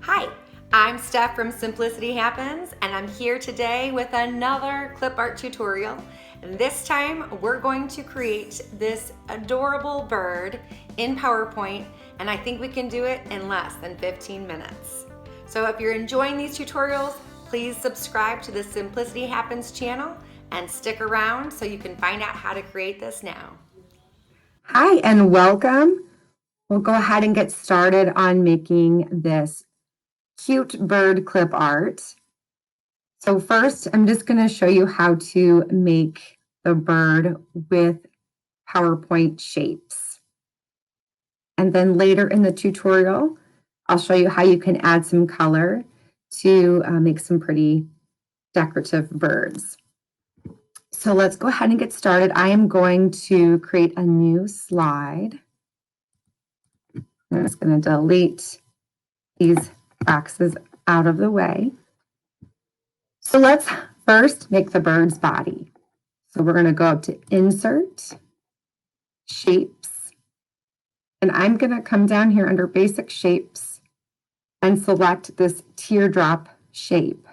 Hi, I'm Steph from Simplicity Happens, and I'm here today with another clip art tutorial. And this time we're going to create this adorable bird in PowerPoint, and I think we can do it in less than 15 minutes. So if you're enjoying these tutorials, please subscribe to the Simplicity Happens channel and stick around so you can find out how to create this now. Hi and welcome. We'll go ahead and get started on making this cute bird clip art. So first, I'm just going to show you how to make the bird with PowerPoint shapes. And then later in the tutorial, I'll show you how you can add some color to make some pretty decorative birds. So let's go ahead and get started. I am going to create a new slide. I'm just going to delete these boxes out of the way. So let's first make the bird's body. So we're going to go up to Insert, Shapes, and I'm going to come down here under Basic Shapes and select this teardrop shape.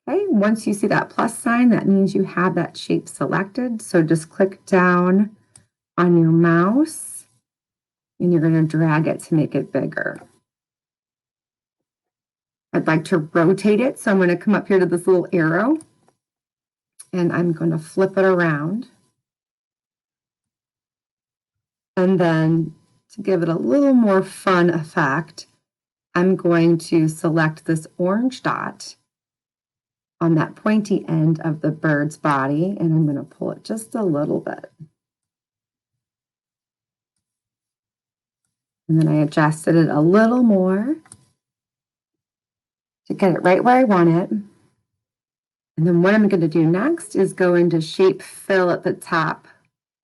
Okay, once you see that plus sign, that means you have that shape selected. So just click down on your mouse and you're going to drag it to make it bigger. I'd like to rotate it, so I'm going to come up here to this little arrow and I'm going to flip it around. And then to give it a little more fun effect, I'm going to select this orange dot on that pointy end of the bird's body, and I'm going to pull it just a little bit. And then I adjusted it a little more to get it right where I want it. And then what I'm going to do next is go into Shape Fill at the top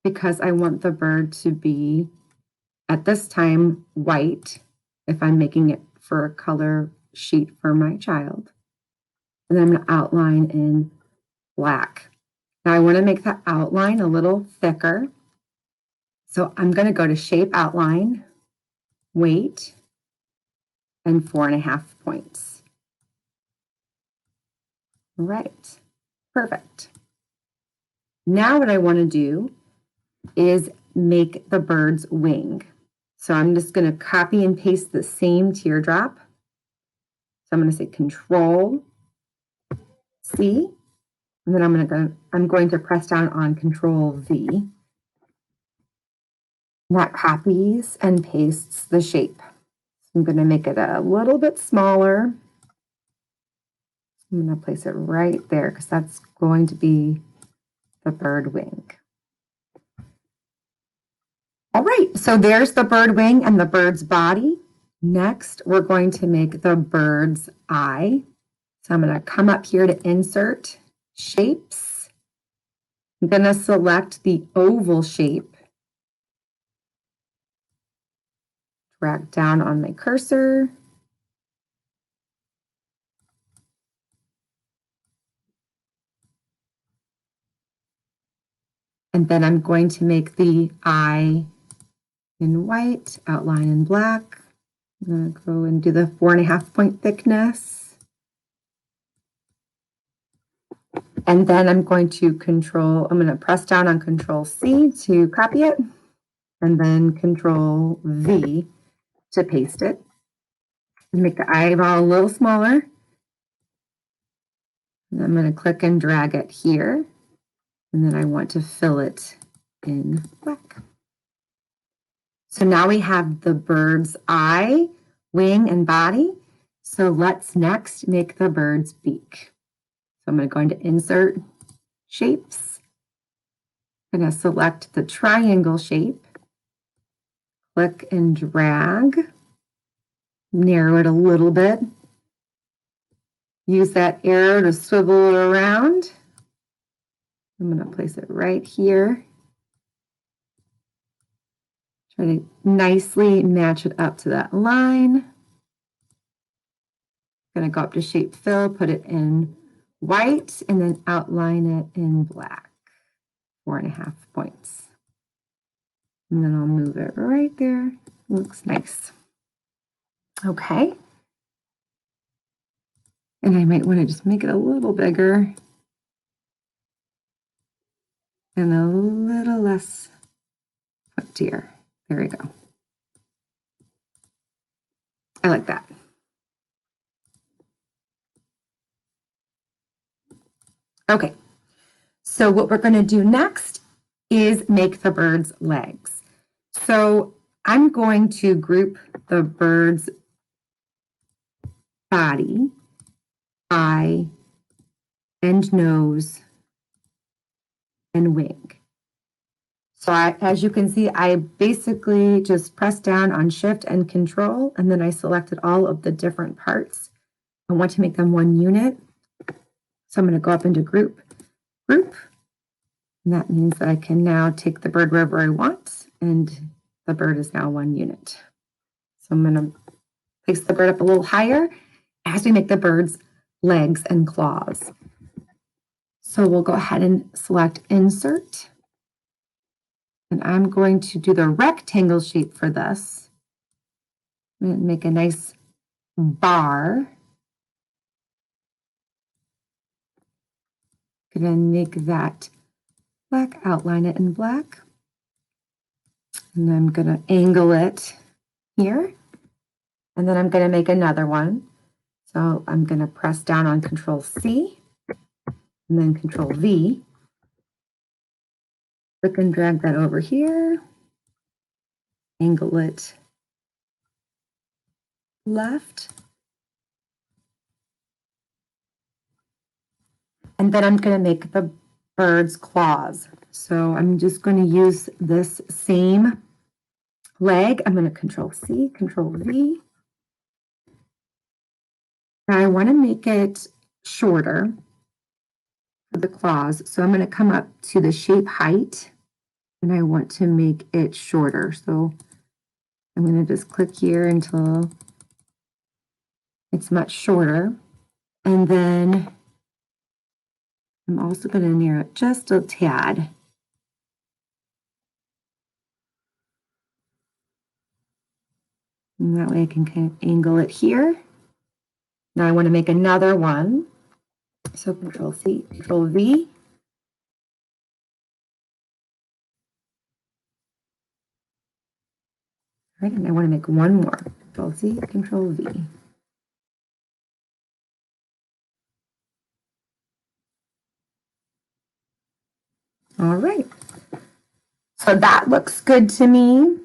because I want the bird to be, at this time, white if I'm making it for a color sheet for my child. And then I'm going to outline in black. Now I want to make that outline a little thicker. So I'm going to go to Shape Outline, Weight, and 4.5 points. All right, perfect. Now what I want to do is make the bird's wing. So I'm just going to copy and paste the same teardrop. So I'm going to say Control C, and then I'm going to press down on Control V. And that copies and pastes the shape. So I'm going to make it a little bit smaller. I'm going to place it right there because that's going to be the bird wing. All right, so there's the bird wing and the bird's body. Next, we're going to make the bird's eye. So I'm going to come up here to Insert, Shapes. I'm going to select the oval shape. Drag down on my cursor. And then I'm going to make the eye in white, outline in black. I'm going to go and do the 4.5 point thickness. And then I'm going to press down on Control C to copy it, and then Control V to paste it. And make the eyeball a little smaller. And I'm going to click and drag it here. And then I want to fill it in black. So now we have the bird's eye, wing, and body. So let's next make the bird's beak. So I'm going to go into Insert, Shapes. I'm going to select the triangle shape. Click and drag. Narrow it a little bit. Use that arrow to swivel it around. I'm going to place it right here. Try to nicely match it up to that line. I'm going to go up to Shape Fill, put it in white, and then outline it in black. 4.5 points. And then I'll move it right there. Looks nice. Okay. And I might want to just make it a little bigger and a little less pointier. There we go. I like that. Okay, so what we're going to do next is make the bird's legs. So I'm going to group the bird's body, eye, and nose, and wing. So as you can see, I basically just pressed down on Shift and Control, and then I selected all of the different parts. I want to make them one unit. So I'm going to go up into Group, and that means that I can now take the bird wherever I want, and the bird is now one unit. So I'm going to place the bird up a little higher as we make the bird's legs and claws. So we'll go ahead and select Insert. And I'm going to do the rectangle shape for this. I'm going to make a nice bar. I'm going to make that black, outline it in black. And I'm going to angle it here. And then I'm going to make another one. So I'm going to press down on Control C and then Control V. Click and drag that over here. Angle it left. And then I'm going to make the bird's claws. So I'm just going to use this same leg. I'm going to Control C, Control V. Now I want to make it shorter for the claws. So I'm going to come up to the shape height and I want to make it shorter. So I'm going to just click here until it's much shorter. And then I'm also going to narrow it just a tad. And that way I can kind of angle it here. Now I want to make another one. So Control C, Control V. All right, and I want to make one more. Control C, Control V. All right. So that looks good to me.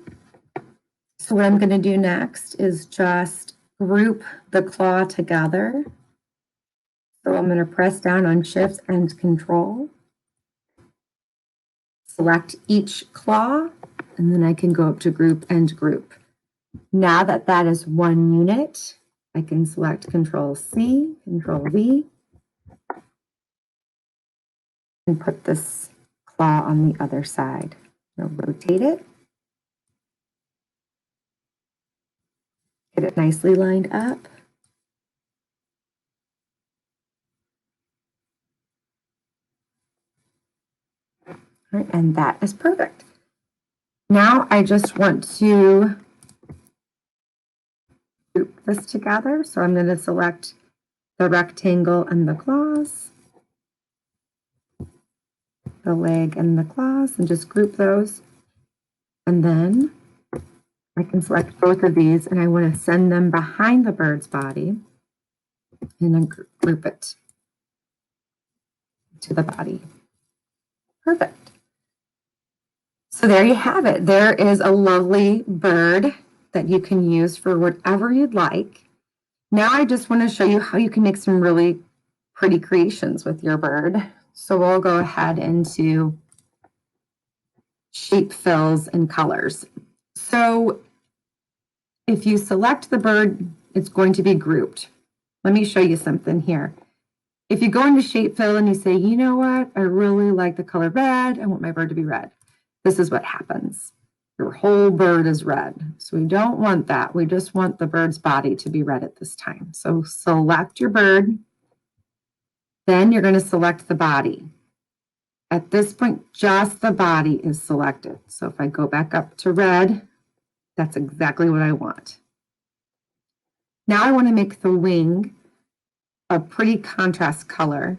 So what I'm going to do next is just group the claw together. So I'm going to press down on Shift and Control. Select each claw, and then I can go up to Group and Group. Now that that is one unit, I can select Control C, Control V, and put this claw on the other side. I'll rotate it. Get it nicely lined up. All right, and that is perfect. Now I just want to group this together. So I'm going to select the rectangle and the claws, the leg and the claws, and just group those. And then I can select both of these and I want to send them behind the bird's body and then group it to the body. Perfect. So there you have it. There is a lovely bird that you can use for whatever you'd like. Now I just want to show you how you can make some really pretty creations with your bird. So we'll go ahead into shape fills and colors. So if you select the bird, it's going to be grouped. Let me show you something here. If you go into shape fill and you say, you know what, I really like the color red, I want my bird to be red. This is what happens. Your whole bird is red. So we don't want that. We just want the bird's body to be red at this time. So select your bird. Then you're going to select the body. At this point, just the body is selected. So if I go back up to red, that's exactly what I want. Now I want to make the wing a pretty contrast color.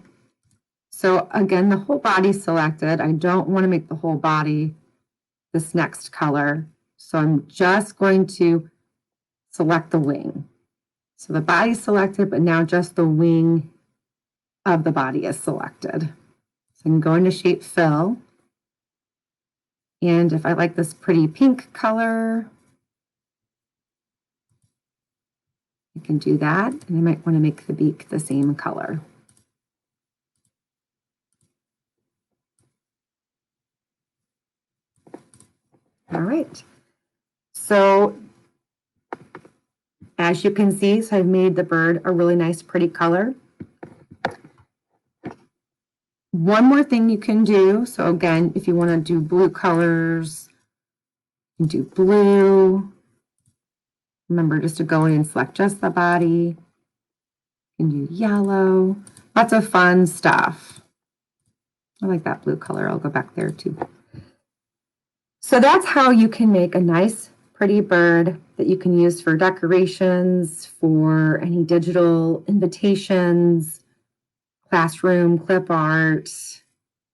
So again, the whole body selected. I don't want to make the whole body this next color. So I'm just going to select the wing. So the body's selected, but now just the wing of the body is selected. So I can go into shape fill. And if I like this pretty pink color, I can do that. And I might want to make the beak the same color. All right. So as you can see, so I've made the bird a really nice, pretty color. One more thing you can do. So again, if you want to do blue colors, you can do blue. Remember just to go in and select just the body. You can do yellow. Lots of fun stuff. I like that blue color. I'll go back there too. So that's how you can make a nice, pretty bird that you can use for decorations, for any digital invitations, classroom, clip art,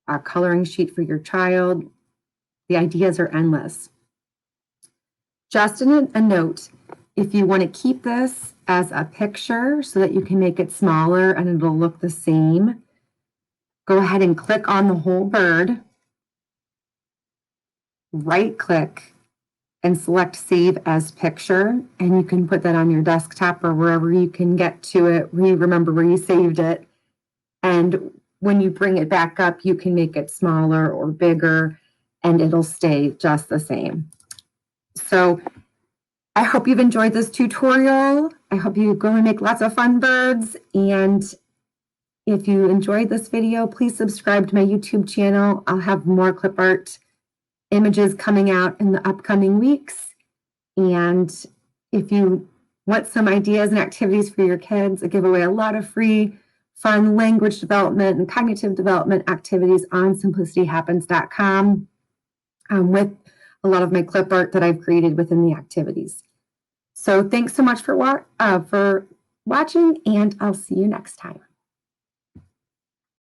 a coloring sheet for your child. The ideas are endless. Just a note, if you want to keep this as a picture so that you can make it smaller and it'll look the same, go ahead and click on the whole bird, right-click, and select Save as Picture, and you can put that on your desktop or wherever you can get to it, where you remember where you saved it. And when you bring it back up, you can make it smaller or bigger, and it'll stay just the same. So I hope you've enjoyed this tutorial. I hope you go and make lots of fun birds. And if you enjoyed this video, please subscribe to my YouTube channel. I'll have more clip art images coming out in the upcoming weeks. And if you want some ideas and activities for your kids, I give away a lot of free, fun language development and cognitive development activities on simplicityhappens.com with a lot of my clip art that I've created within the activities. So thanks so much for watching, and I'll see you next time.